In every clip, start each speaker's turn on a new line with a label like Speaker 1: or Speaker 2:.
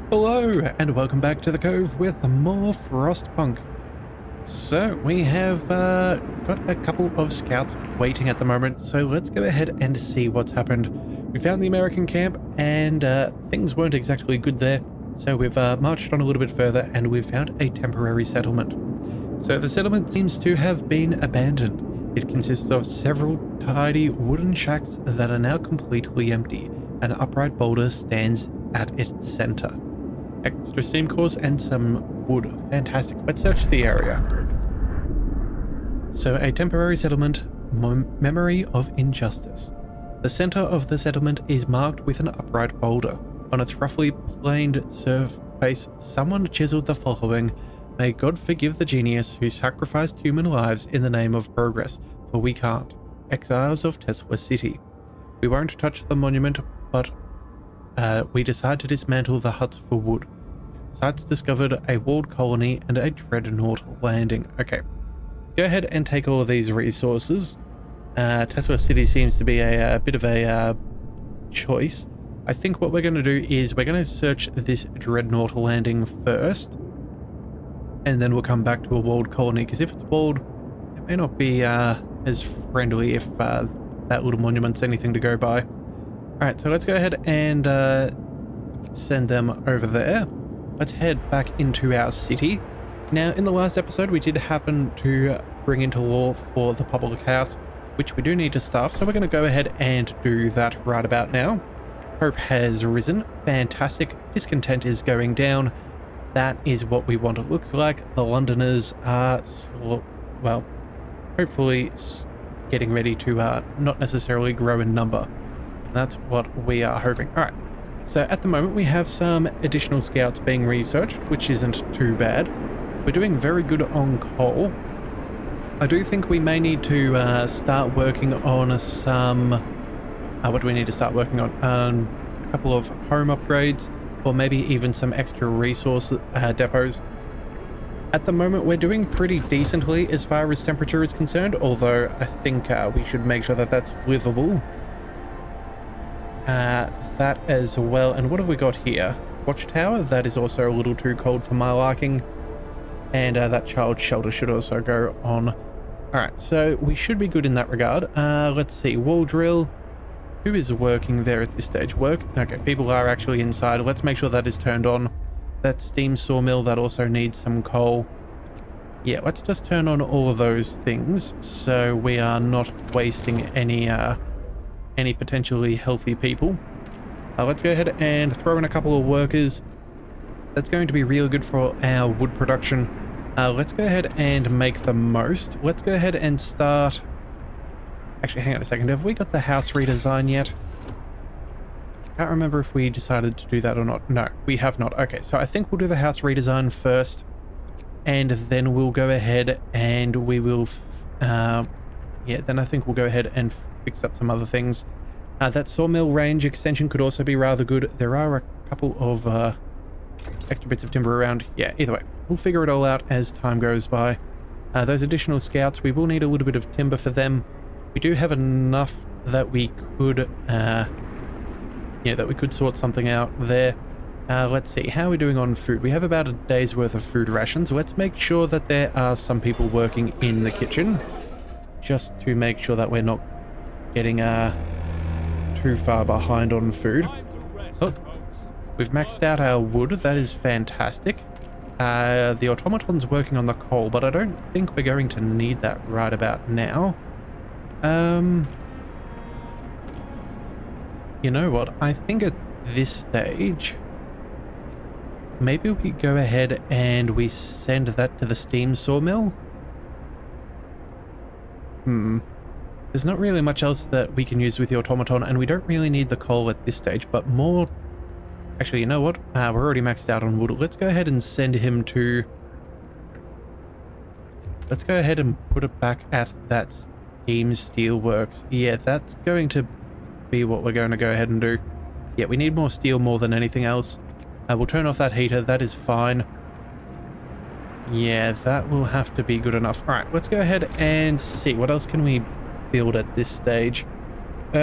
Speaker 1: Hello and welcome back to the Cove with more Frostpunk. So we have got a couple of scouts waiting at the moment, so let's go ahead and see what's happened. We found the American camp and things weren't exactly good there, so we've marched on a little bit further and we've found a temporary settlement. So the settlement seems to have been abandoned. It consists of several tidy wooden shacks that are now completely empty. An upright boulder stands at its center. Extra steam cores and some wood. Fantastic. Let's search the area. So, a temporary settlement, memory of injustice. The center of the settlement is marked with an upright boulder. On its roughly planed surface, someone chiseled the following: "May God forgive the genius who sacrificed human lives in the name of progress, for we can't. Exiles of Tesla City." We won't touch the monument, but we decide to dismantle the huts for wood. Sites discovered a walled colony and a dreadnought landing. Okay, go ahead and take all of these resources. Tesla City seems to be a bit of a choice. I think what we're going to do is we're going to search this dreadnought landing first, and then we'll come back to a walled colony, because if it's walled, it may not be as friendly if that little monument's anything to go by. Alright, so let's go ahead and send them over there. Let's head back into our city. Now, in the last episode, we did happen to bring into law for the public house, which we do need to staff, so we're going to go ahead and do that right about now. Hope has risen. Fantastic. Discontent is going down. That is what we want it looks like. The Londoners are, well, hopefully getting ready to not necessarily grow in number. That's what we are hoping. Alright, so at the moment we have some additional scouts being researched, which isn't too bad. We're doing very good on coal. I do think we may need to start working on some... what do we need to start working on? A couple of home upgrades, or maybe even some extra resource depots. At the moment we're doing pretty decently as far as temperature is concerned, although I think we should make sure that that's livable. That as well. And what have we got here? Watchtower. That is also a little too cold for my liking. And that child shelter should also go on. Alright, so we should be good in that regard. Let's see. Wall drill. Who is working there at this stage? Work? Okay, people are actually inside. Let's make sure that is turned on. That steam sawmill, that also needs some coal. Yeah, let's just turn on all of those things so we are not wasting any potentially healthy people. Let's go ahead and throw in a couple of workers. That's going to be really good for our wood production. Let's go ahead and make the most. Let's go ahead and start... Actually, hang on a second. Have we got the house redesign yet? Can't remember if we decided to do that or not. No, we have not. Okay, so I think we'll do the house redesign first, and then we'll go ahead and we will... yeah, then I think we'll go ahead and fix up some other things. That sawmill range extension could also be rather good. There are a couple of extra bits of timber around. Yeah, either way, we'll figure it all out as time goes by. Those additional scouts, we will need a little bit of timber for them. We do have enough that we could, that we could sort something out there. Let's see, how are we doing on food? We have about a day's worth of food rations. Let's make sure that there are some people working in the kitchen, just to make sure that we're not getting too far behind on food. Oh, we've maxed out our wood. That is fantastic. The automaton's working on the coal, but I don't think we're going to need that right about now. You know what? I think at this stage, maybe we go ahead and we send that to the steam sawmill. There's not really much else that we can use with the automaton, and we don't really need the coal at this stage, but more... Actually, you know what? We're already maxed out on wood. Let's go ahead and send him to... Let's go ahead and put it back at that steam steel works. Yeah, that's going to be what we're going to go ahead and do. Yeah, we need more steel more than anything else. We'll turn off that heater. That is fine. Yeah, that will have to be good enough. All right, let's go ahead and see. What else can we build at this stage? We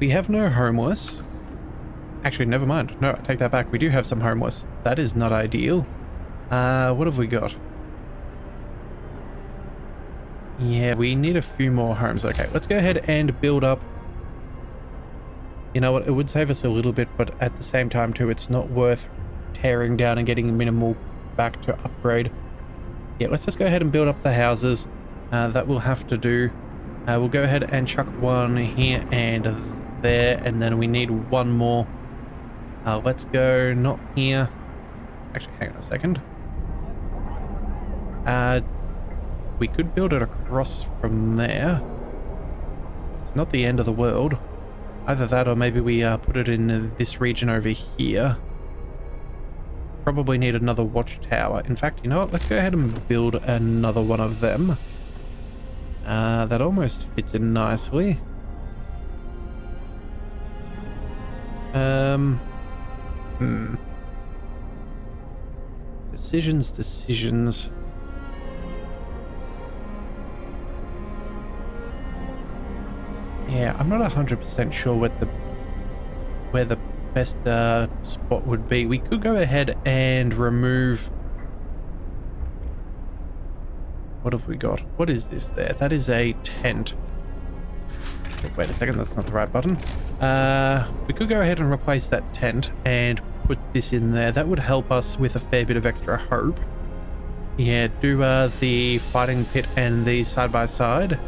Speaker 1: have no homeless. Actually, never mind. No, I take that back. We do have some homeless. That is not ideal. What have we got? Yeah, we need a few more homes. Okay, let's go ahead and build up. You know what? It would save us a little bit, but at the same time too, it's not worth tearing down and getting minimal back to upgrade. Yeah, let's just go ahead and build up the houses. That will have to do. We'll go ahead and chuck one here and there, and then we need one more. Let's go not here. Actually, hang on a second. We could build it across from there. It's not the end of the world. Either that or maybe we put it in this region over here. Probably need another watchtower. In fact, you know what? Let's go ahead and build another one of them. That almost fits in nicely. Decisions. Yeah, I'm not 100% sure where the best spot would be. We could go ahead and remove... What have we got? What is this there? That is a tent. Wait a second, that's not the right button. We could go ahead and replace that tent and put this in there. That would help us with a fair bit of extra hope. Yeah, do the fighting pit and these side by side.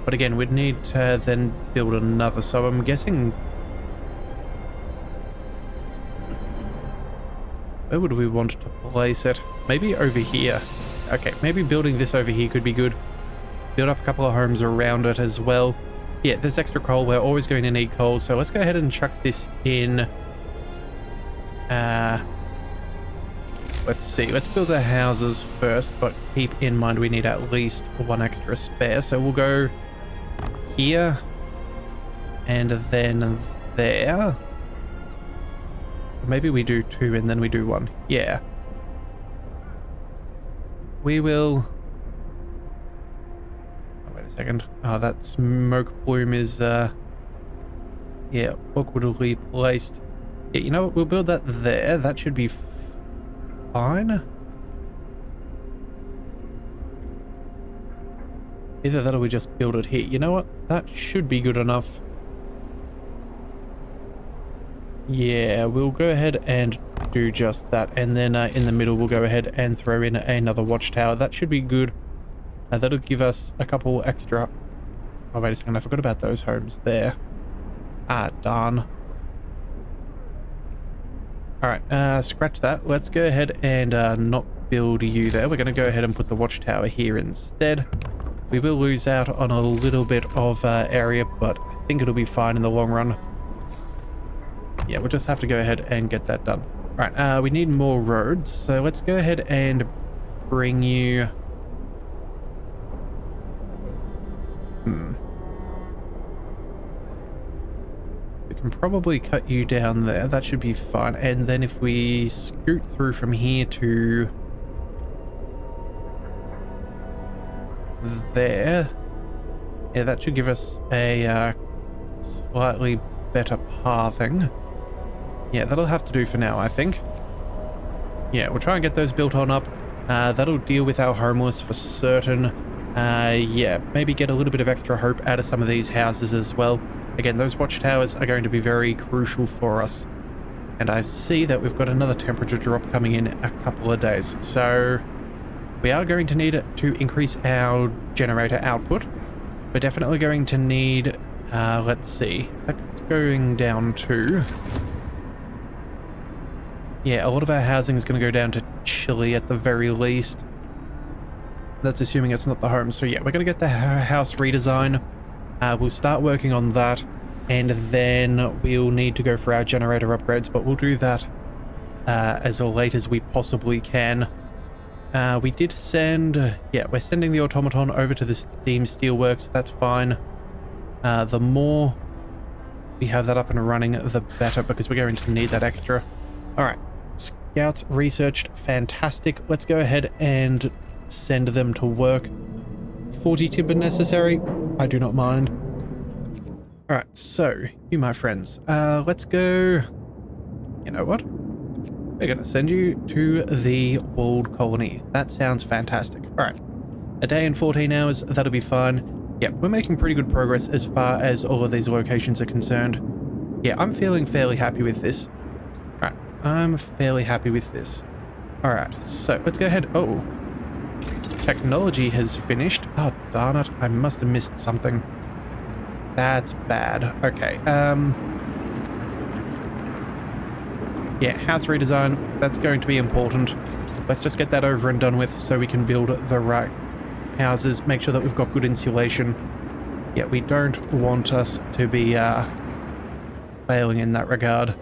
Speaker 1: But again, we'd need to then build another, so I'm guessing... Where would we want to place it? Maybe over here. Okay, maybe building this over here could be good. Build up a couple of homes around it as well. Yeah, there's extra coal. We're always going to need coal, so let's go ahead and chuck this in. Let's see. Let's build the houses first, but keep in mind we need at least one extra spare, so we'll go... here and then there. Maybe we do two and then we do one. Yeah, we will. Oh, wait a second. Oh, that smoke plume is yeah, awkwardly placed. Yeah, you know what, we'll build that there. That should be fine. Either that or we just build it here. You know what? That should be good enough. Yeah, we'll go ahead and do just that. And then in the middle, we'll go ahead and throw in another watchtower. That should be good. That'll give us a couple extra... Oh, wait a second. I forgot about those homes there. Ah, darn. Alright, scratch that. Let's go ahead and not build you there. We're going to go ahead and put the watchtower here instead. We will lose out on a little bit of area, but I think it'll be fine in the long run. Yeah, we'll just have to go ahead and get that done. Right, we need more roads, so let's go ahead and bring you... We can probably cut you down there. That should be fine. And then if we scoot through from here to... there, yeah, that should give us a slightly better pathing. Yeah, that'll have to do for now, I think. Yeah, we'll try and get those built on up. That'll deal with our homeless for certain. Yeah, maybe get a little bit of extra hope out of some of these houses as well. Again, those watchtowers are going to be very crucial for us. And I see that we've got another temperature drop coming in a couple of days, so we are going to need it to increase our generator output. We're definitely going to need, let's see, that's going down to... Yeah, a lot of our housing is going to go down to Chile at the very least. That's assuming it's not the home. So yeah, we're going to get the house redesign. We'll start working on that. And then we'll need to go for our generator upgrades. But we'll do that as late as we possibly can. We did send... Yeah, we're sending the automaton over to the steam steelworks. That's fine. The more we have that up and running, the better, because we're going to need that extra. Alright. Scouts researched. Fantastic. Let's go ahead and send them to work. 40 timber necessary. I do not mind. Alright, so, you my friends, let's go... You know what? We're gonna send you to the walled colony. That sounds fantastic. Alright, a day and 14 hours, that'll be fine. Yeah, we're making pretty good progress as far as all of these locations are concerned. Yeah, I'm feeling fairly happy with this. Alright, I'm fairly happy with this. Alright, so let's go ahead. Oh, technology has finished. Oh, darn it. I must have missed something. That's bad. Okay, yeah, house redesign, that's going to be important. Let's just get that over and done with so we can build the right houses, make sure that we've got good insulation. Yeah, we don't want us to be failing in that regard.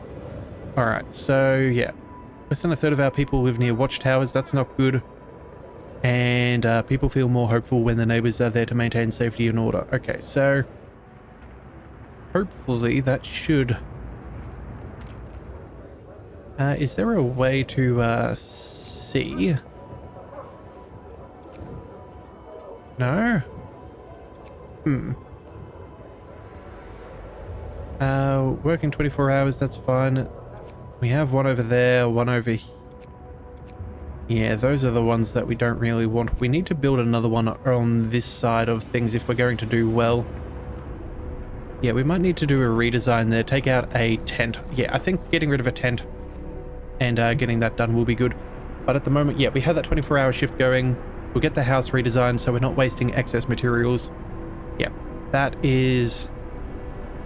Speaker 1: Alright, so yeah. Less than a third of our people live near watchtowers, that's not good. And people feel more hopeful when the neighbors are there to maintain safety and order. Okay, so hopefully that should... is there a way to see? No? Working 24 hours, that's fine. We have one over there, one over here. Yeah, those are the ones that we don't really want. We need to build another one on this side of things if we're going to do well. Yeah, we might need to do a redesign there, take out a tent. Yeah, I think getting rid of a tent and getting that done will be good. But at the moment, yeah, we have that 24-hour shift going. We'll get the house redesigned so we're not wasting excess materials. Yeah, that is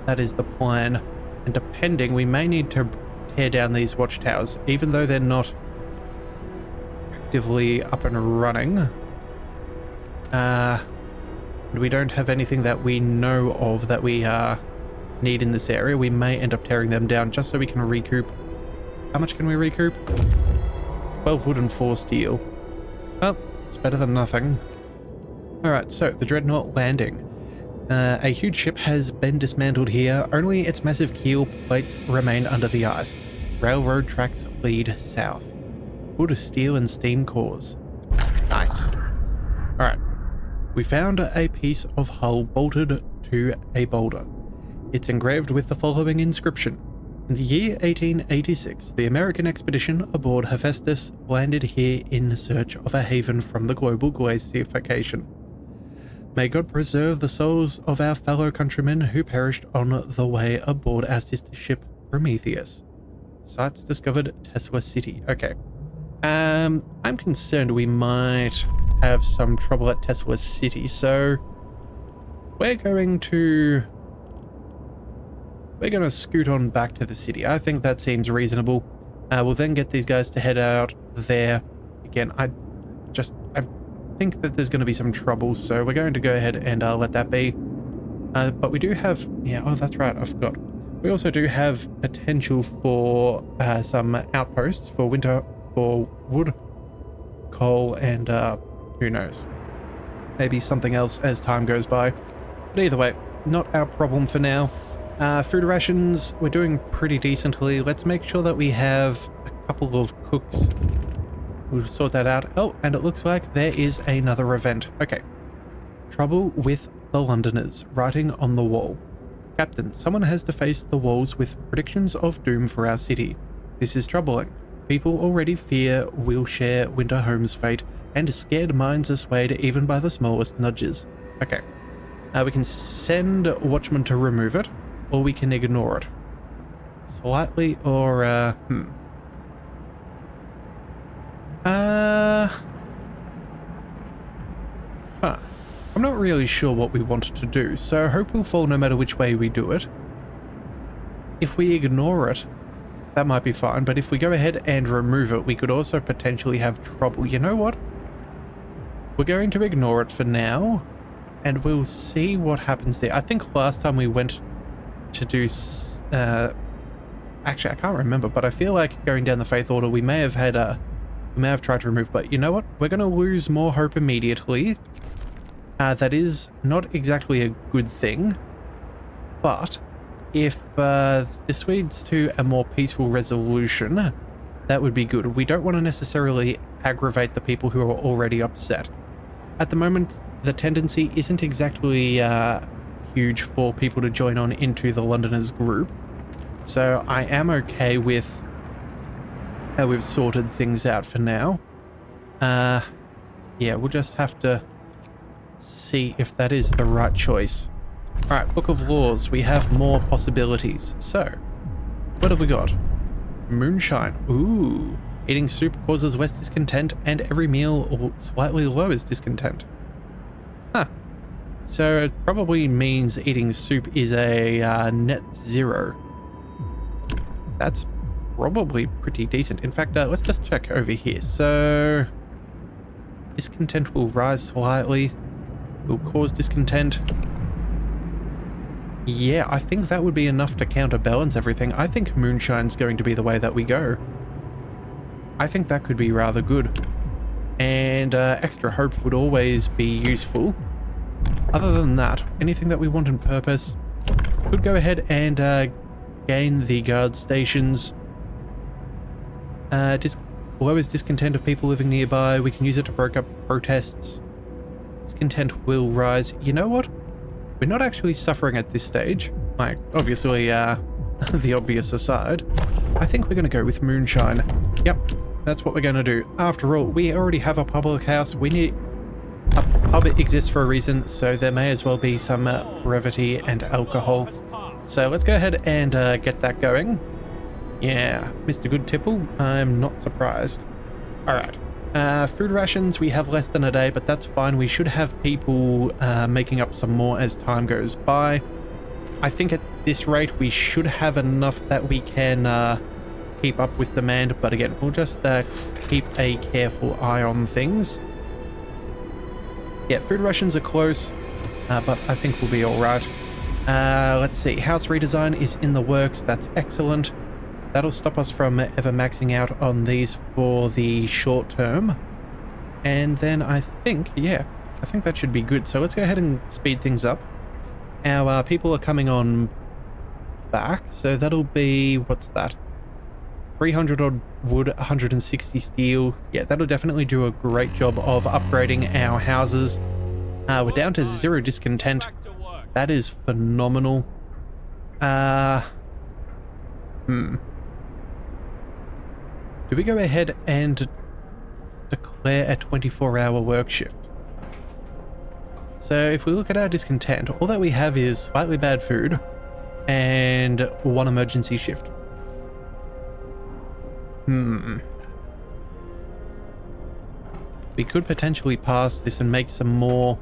Speaker 1: the plan. And depending, we may need to tear down these watchtowers, even though they're not actively up and running. We don't have anything that we know of that we need in this area. We may end up tearing them down just so we can recoup. How much can we recoup? 12 wood and 4 steel. Well, it's better than nothing. Alright, so the Dreadnought landing. A huge ship has been dismantled here. Only its massive keel plates remain under the ice. Railroad tracks lead south. Wood, steel, and steam cores. Nice. Alright. We found a piece of hull bolted to a boulder. It's engraved with the following inscription. In the year 1886, the American expedition aboard Hephaestus landed here in search of a haven from the global glaciation. May God preserve the souls of our fellow countrymen who perished on the way aboard our sister ship Prometheus. Sites discovered Tesla City. Okay. I'm concerned we might have some trouble at Tesla City, so we're going to scoot on back to the city. I think that seems reasonable. We'll then get these guys to head out there. Again, I think that there's going to be some trouble, so we're going to go ahead and let that be. But we do have, yeah, oh, that's right, I forgot. We also do have potential for some outposts for winter, for wood, coal, and who knows, maybe something else as time goes by. But either way, not our problem for now. Food rations, we're doing pretty decently. Let's make sure that we have a couple of cooks. We'll sort that out. Oh, and it looks like there is another event. Okay. Trouble with the Londoners. Writing on the wall. Captain, someone has defaced the walls with predictions of doom for our city. This is troubling. People already fear we'll share Winterholm's fate, and scared minds are swayed even by the smallest nudges. Okay. We can send watchmen to remove it, or we can ignore it. Slightly, or, I'm not really sure what we want to do, so hope will fall no matter which way we do it. If we ignore it, that might be fine, but if we go ahead and remove it, we could also potentially have trouble. You know what? We're going to ignore it for now, and we'll see what happens there. I think last time we went to do... actually, I can't remember, but I feel like going down the Faith Order, we may have had we may have tried to remove, but you know what? We're going to lose more hope immediately. That is not exactly a good thing, but if this leads to a more peaceful resolution, that would be good. We don't want to necessarily aggravate the people who are already upset. At the moment, the tendency isn't exactly huge for people to join on into the Londoners group. So I am okay with how we've sorted things out for now. Yeah, we'll just have to see if that is the right choice. Alright, Book of Laws. We have more possibilities. So, what have we got? Moonshine. Ooh. Eating soup causes less discontent, and every meal slightly lowers discontent. Huh. So it probably means eating soup is a net zero. That's probably pretty decent. In fact, let's just check over here. So, discontent will rise slightly. Will cause discontent. Yeah, I think that would be enough to counterbalance everything. I think Moonshine's going to be the way that we go. I think that could be rather good. And extra hope would always be useful. Other than that, anything that we want in purpose could go ahead and gain the guard stations. Lowers discontent of people living nearby. We can use it to break up protests. Discontent will rise. You know what? We're not actually suffering at this stage. Like, obviously, the obvious aside. I think we're going to go with Moonshine. Yep, that's what we're going to do. After all, we already have a public house. We need... A pub exists for a reason, so there may as well be some brevity and alcohol. So let's go ahead and get that going. Yeah, Mr. Good Tipple, I'm not surprised. Alright. Food rations, we have less than a day, but that's fine. We should have people making up some more as time goes by. I think at this rate, we should have enough that we can keep up with demand, but again, we'll just keep a careful eye on things. Yeah, food rations are close, but I think we'll be alright. Let's see, house redesign is in the works. That's excellent. That'll stop us from ever maxing out on these for the short term. And then I think, yeah, I think that should be good. So let's go ahead and speed things up. Our people are coming on back, so that'll be, what's that? 300 odd wood, 160 steel. Yeah, that'll definitely do a great job of upgrading our houses. We're down to 0 discontent. That is phenomenal. Do we go ahead and declare a 24-hour work shift? So if we look at our discontent, all that we have is slightly bad food and 1 emergency shift. We could potentially pass this and make some more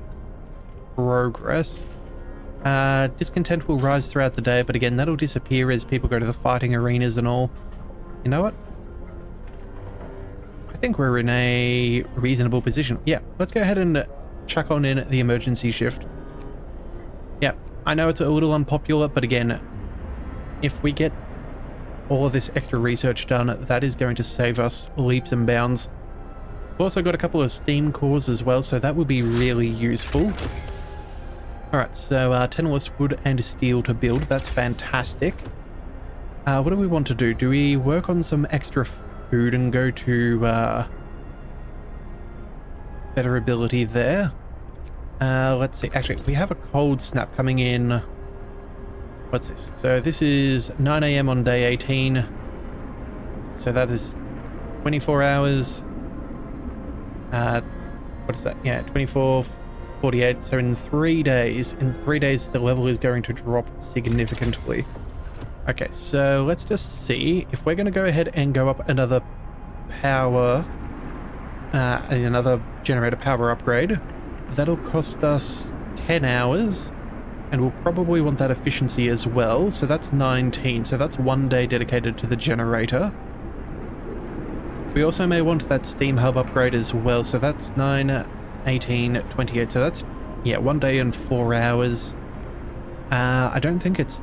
Speaker 1: progress. Discontent will rise throughout the day, but again, that'll disappear as people go to the fighting arenas and all. You know what? I think we're in a reasonable position. Yeah, let's go ahead and chuck on in the emergency shift. Yeah, I know it's a little unpopular, but again, if we get all of this extra research done, that is going to save us leaps and bounds. We've also got a couple of steam cores as well, so that would be really useful. Alright, so 10 less wood and steel to build. That's fantastic. What do we want to do? Do we work on some extra food and go to better ability there? Let's see. Actually, we have a cold snap coming in. What's this? So this is 9 AM on day 18. So that is 24 hours. What is that? Yeah, 24, 48. So in 3 days, the level is going to drop significantly. Okay, so let's just see if we're going to go ahead and go up another power, another generator power upgrade. That'll cost us 10 hours, and we'll probably want that efficiency as well. So that's 19. So that's 1 day dedicated to the generator. We also may want that steam hub upgrade as well. So that's 9, 18, 28. So that's, yeah, 1 day and 4 hours. I don't think it's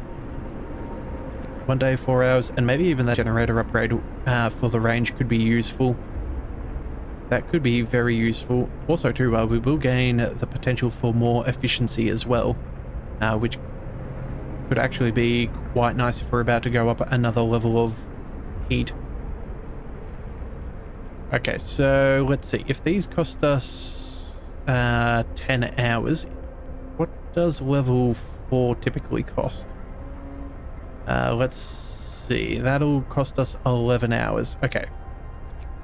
Speaker 1: 1 day, 4 hours, and maybe even that generator upgrade for the range could be useful. That could be very useful. Also too, we will gain the potential for more efficiency as well, which could actually be quite nice if we're about to go up another level of heat. Okay, so let's see. If these cost us 10 hours, what does level 4 typically cost? Let's see. That'll cost us 11 hours. Okay.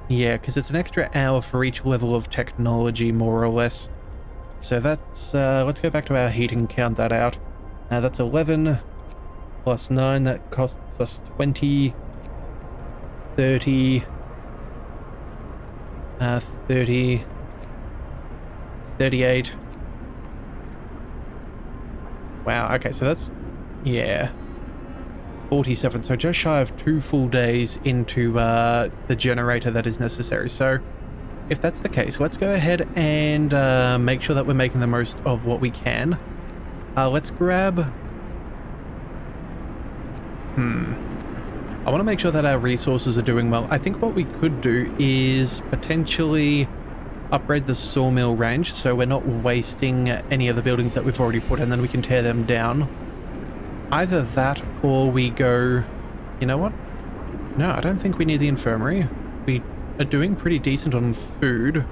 Speaker 1: Yeah, because it's an extra hour for each level of technology, more or less. So that's, let's go back to our heat and count that out. That's 11 plus 9. That costs us 20, 30, 30, 38. Wow, okay, so that's, yeah, 47. So just shy of 2 full days into the generator that is necessary. So if that's the case, let's go ahead and make sure that we're making the most of what we can. Let's grab... I want to make sure that our resources are doing well. I think what we could do is potentially upgrade the sawmill range so we're not wasting any of the buildings that we've already put, and then we can tear them down. Either that or we go... You know what? No, I don't think we need the infirmary. We are doing pretty decent on food.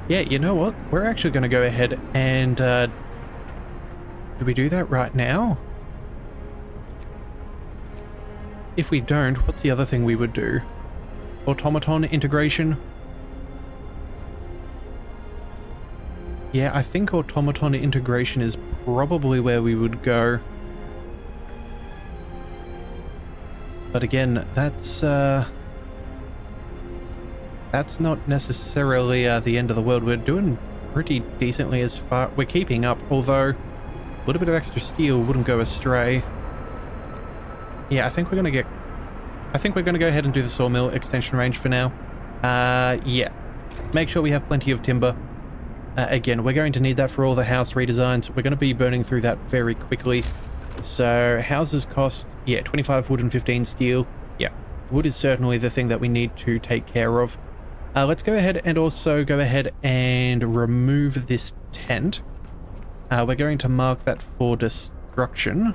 Speaker 1: Yeah, you know what? We're actually going to go ahead and... do we do that right now? If we don't, what's the other thing we would do? Automaton integration? Yeah, I think automaton integration is probably where we would go. But again, that's not necessarily the end of the world. We're doing pretty decently as far... We're keeping up, although a little bit of extra steel wouldn't go astray. Yeah, I think we're going to go ahead and do the sawmill extension range for now. Yeah. Make sure we have plenty of timber. Again, we're going to need that for all the house redesigns. We're going to be burning through that very quickly. So, houses cost, yeah, 25 wood and 15 steel. Yeah, wood is certainly the thing that we need to take care of. Let's go ahead and also go ahead and remove this tent. We're going to mark that for destruction.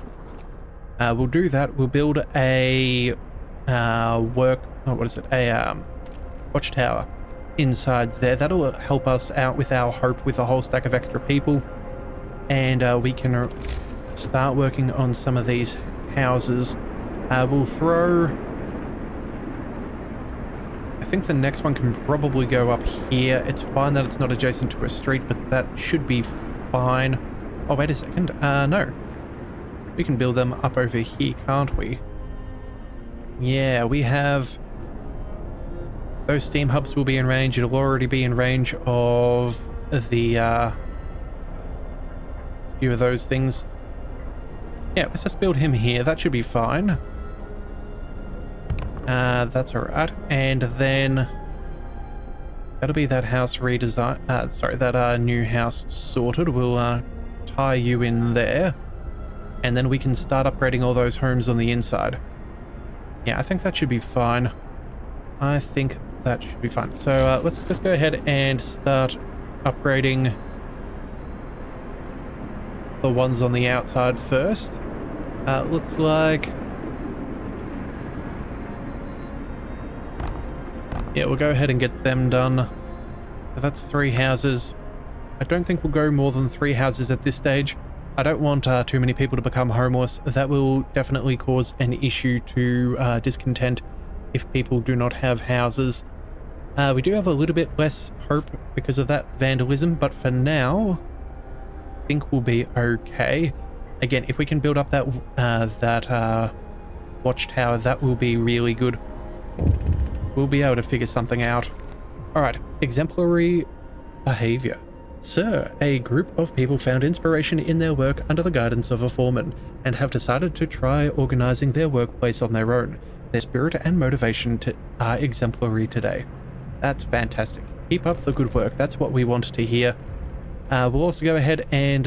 Speaker 1: We'll do that. We'll build a watchtower inside there. That'll help us out with our hope with a whole stack of extra people, and we can start working on some of these houses. We'll throw... I think the next one can probably go up here. It's fine that it's not adjacent to a street, but that should be fine. Oh, wait a second. No. We can build them up over here, can't we? Yeah, we have... Those steam hubs will be in range. It'll already be in range of the, few of those things. Yeah, let's just build him here. That should be fine. That's alright. And then... That'll be that house redesign... sorry, that new house sorted. We'll tie you in there. And then we can start upgrading all those homes on the inside. Yeah, I think that should be fine. I think that should be fine. So let's just go ahead and start upgrading the ones on the outside first. Looks like... Yeah, we'll go ahead and get them done. So that's 3 houses. I don't think we'll go more than 3 houses at this stage. I don't want too many people to become homeless. That will definitely cause an issue to discontent if people do not have houses. We do have a little bit less hope because of that vandalism, but for now, I think we'll be okay. Again, if we can build up that watchtower, that will be really good. We'll be able to figure something out. Alright, exemplary behavior. Sir, a group of people found inspiration in their work under the guidance of a foreman and have decided to try organizing their workplace on their own. Their spirit and motivation are exemplary today. That's fantastic. Keep up the good work. That's what we want to hear. We'll also go ahead and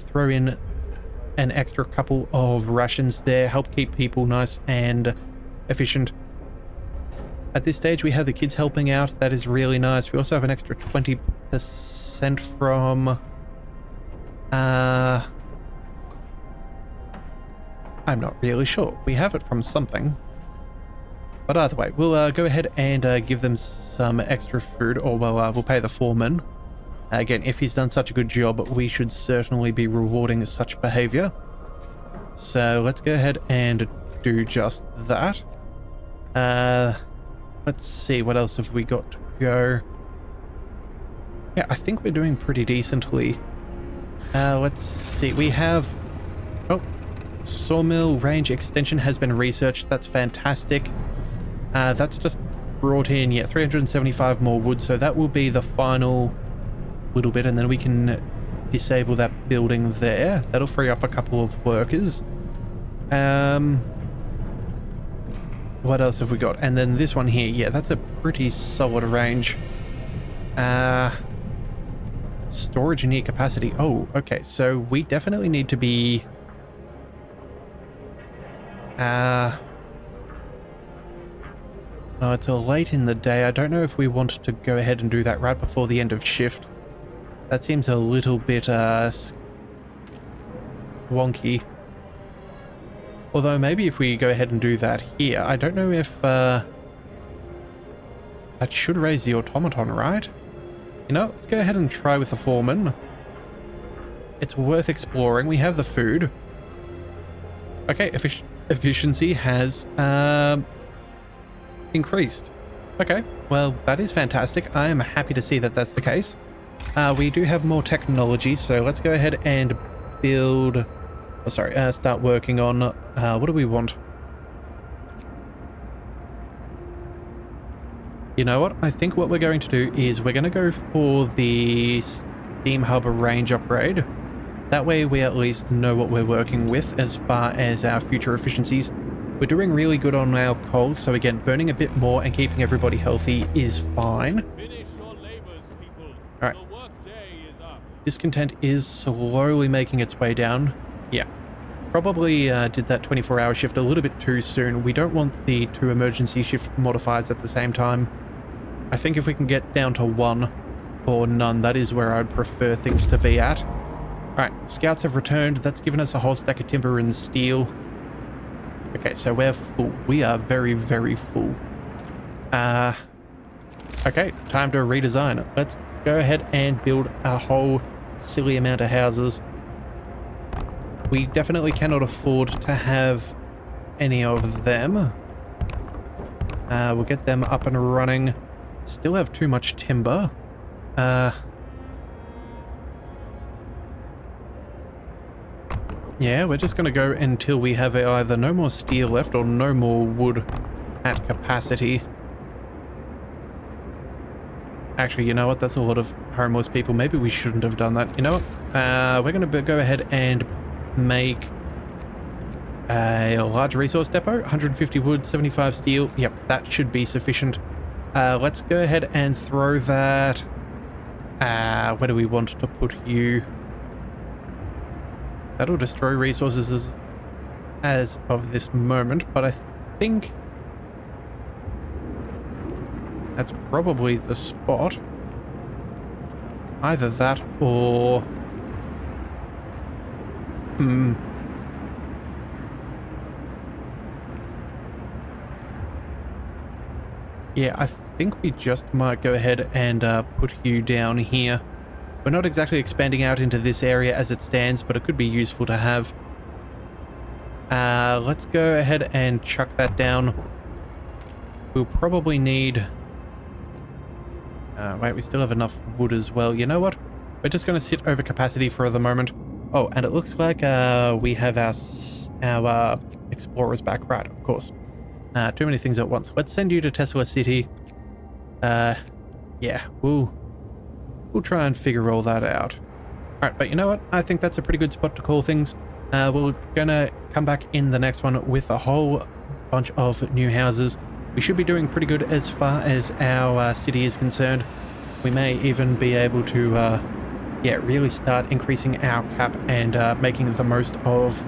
Speaker 1: throw in an extra couple of rations there. Help keep people nice and efficient. At this stage, we have the kids helping out. That is really nice. We also have an extra 20% from... I'm not really sure. We have it from something. But either way, we'll go ahead and give them some extra food, or we'll pay the foreman. Again, if he's done such a good job, we should certainly be rewarding such behavior. So let's go ahead and do just that. Let's see, what else have we got to go? Yeah, I think we're doing pretty decently. Let's see, we have... Oh, sawmill range extension has been researched. That's fantastic. That's just brought in, yeah, 375 more wood, so that will be the final little bit, and then we can disable that building there. That'll free up a couple of workers. What else have we got? And then this one here, yeah, that's a pretty solid range. Storage near capacity. Oh, okay, so we definitely need to be... Oh, it's late in the day. I don't know if we want to go ahead and do that right before the end of shift. That seems a little bit, wonky. Although maybe if we go ahead and do that here, I don't know if, that should raise the automaton, right? You know, let's go ahead and try with the foreman. It's worth exploring. We have the food. Okay, efficiency has, increased. Okay, well, that is fantastic. I am happy to see that that's the case. We do have more technology, so let's go ahead and build... Oh, sorry, start working on... what do we want? You know what? I think what we're going to do is we're going to go for the Steam Hub range upgrade. That way we at least know what we're working with as far as our future efficiencies. We're doing really good on our coal, so again, burning a bit more and keeping everybody healthy is fine. Alright. Discontent is slowly making its way down. Yeah. Probably did that 24-hour shift a little bit too soon. We don't want the 2 emergency shift modifiers at the same time. I think if we can get down to 1 or none, that is where I'd prefer things to be at. Alright, scouts have returned. That's given us a whole stack of timber and steel. Okay, so we're full. We are very, very full. Okay, time to redesign. Let's go ahead and build a whole silly amount of houses. We definitely cannot afford to have any of them. We'll get them up and running. Still have too much timber. Yeah, we're just going to go until we have either no more steel left or no more wood at capacity. Actually, you know what? That's a lot of homeless people. Maybe we shouldn't have done that. You know what? We're going to go ahead and make a large resource depot. 150 wood, 75 steel. Yep, that should be sufficient. Let's go ahead and throw that... where do we want to put you? That'll destroy resources as of this moment, but I think that's probably the spot. Either that or... Yeah, I think we just might go ahead and put you down here. We're not exactly expanding out into this area as it stands, but it could be useful to have. Let's go ahead and chuck that down. We'll probably need... wait, we still have enough wood as well. You know what? We're just going to sit over capacity for the moment. Oh, and it looks like we have our explorers back. Right, of course. Too many things at once. Let's send you to Tesla City. Yeah, we'll try and figure all that out. Alright, but you know what? I think that's a pretty good spot to call things. We're gonna come back in the next one with a whole bunch of new houses. We should be doing pretty good as far as our city is concerned. We may even be able to, yeah, really start increasing our cap and making the most of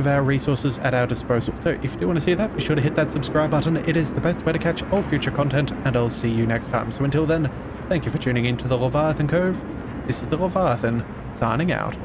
Speaker 1: our resources at our disposal. So if you do want to see that, be sure to hit that subscribe button. It is the best way to catch all future content, and I'll see you next time. So until then, thank you for tuning in to the Leviathan Cove. This is the Leviathan, signing out.